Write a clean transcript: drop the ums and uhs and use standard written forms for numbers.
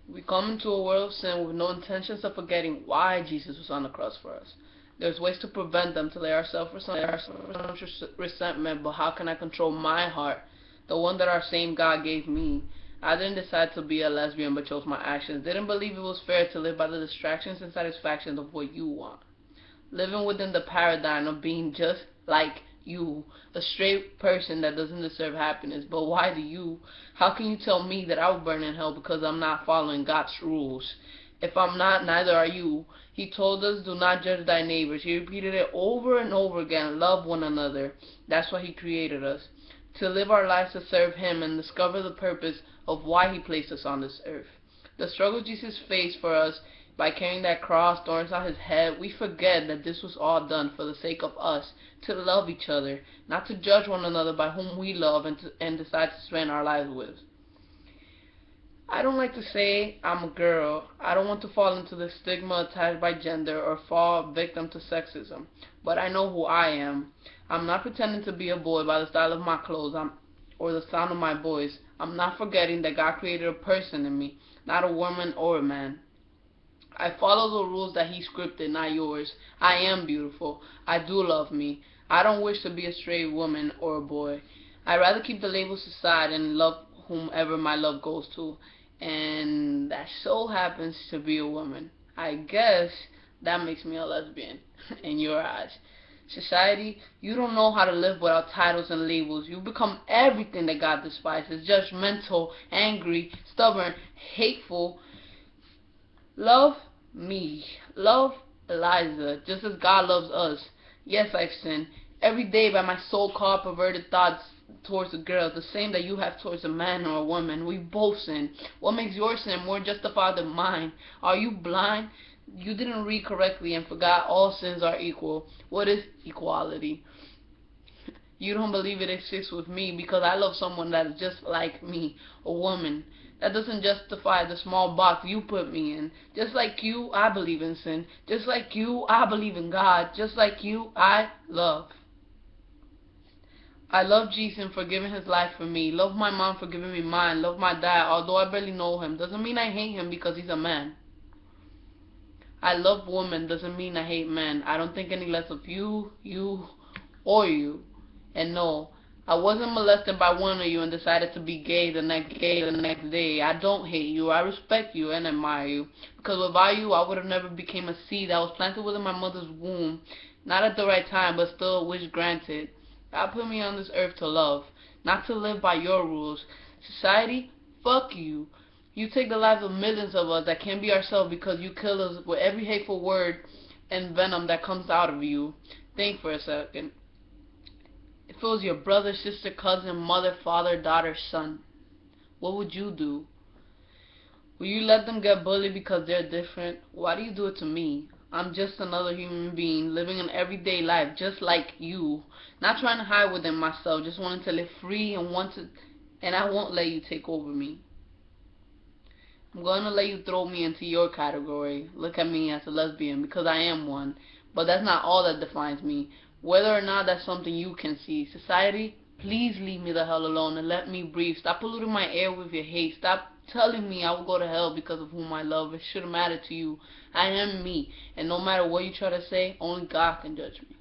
We come into a world of sin with no intentions of forgetting why Jesus was on the cross for us. There's ways to prevent them, to lay our self-resentment, but how can I control my heart, the one that our same God gave me? I didn't decide to be a lesbian but chose my actions. Didn't believe it was fair to live by the distractions and satisfactions of what you want. Living within the paradigm of being just like you, a straight person that doesn't deserve happiness. But why do you? How can you tell me that I will burn in hell because I'm not following God's rules? If I'm not, neither are you. He told us, do not judge thy neighbors. He repeated it over and over again. Love one another. That's why he created us. To live our lives to serve him and discover the purpose of why he placed us on this earth. The struggle Jesus faced for us by carrying that cross, thorns on his head, we forget that this was all done for the sake of us, to love each other, not to judge one another by whom we love and decide to spend our lives with. I don't like to say I'm a girl. I don't want to fall into the stigma attached by gender or fall victim to sexism. But I know who I am. I'm not pretending to be a boy by the style of my clothes or the sound of my voice. I'm not forgetting that God created a person in me, not a woman or a man. I follow the rules that he scripted, not yours. I am beautiful. I do love me. I don't wish to be a straight woman or a boy. I'd rather keep the labels aside and love whomever my love goes to. And that so happens to be a woman. I guess that makes me a lesbian in your eyes. Society, you don't know how to live without titles and labels. You become everything that God despises: judgmental, angry, stubborn, hateful. Love me. Love Eliza, just as God loves us. Yes, I've sinned every day by my so-called perverted thoughts towards a girl, the same that you have towards a man or a woman. We both sin. What makes your sin more justified than mine? Are you blind? You didn't read correctly and forgot all sins are equal. What is equality? You don't believe it exists with me because I love someone that is just like me, a woman. That doesn't justify the small box you put me in. Just like you, I believe in sin. Just like you, I believe in God. Just like you, I love. I love Jesus for giving his life for me. Love my mom for giving me mine. Love my dad, although I barely know him. Doesn't mean I hate him because he's a man. I love women, doesn't mean I hate men. I don't think any less of you, or you. And no, I wasn't molested by one of you and decided to be gay the next day. I don't hate you. I respect you and admire you. Because without you, I would have never became a seed that was planted within my mother's womb. Not at the right time, but still a wish granted. God put me on this earth to love, not to live by your rules. Society, fuck you. You take the lives of millions of us that can't be ourselves because you kill us with every hateful word and venom that comes out of you. Think for a second. If it was your brother, sister, cousin, mother, father, daughter, son, what would you do? Will you let them get bullied because they're different? Why do you do it to me? I'm just another human being living an everyday life just like you. Not trying to hide within myself, just wanting to live free and I won't let you take over me. I'm going to let you throw me into your category. Look at me as a lesbian because I am one. But that's not all that defines me. Whether or not that's something you can see. Society, please leave me the hell alone and let me breathe. Stop polluting my air with your hate. Stop telling me I will go to hell because of whom I love. It shouldn't matter to you. I am me. And no matter what you try to say, only God can judge me.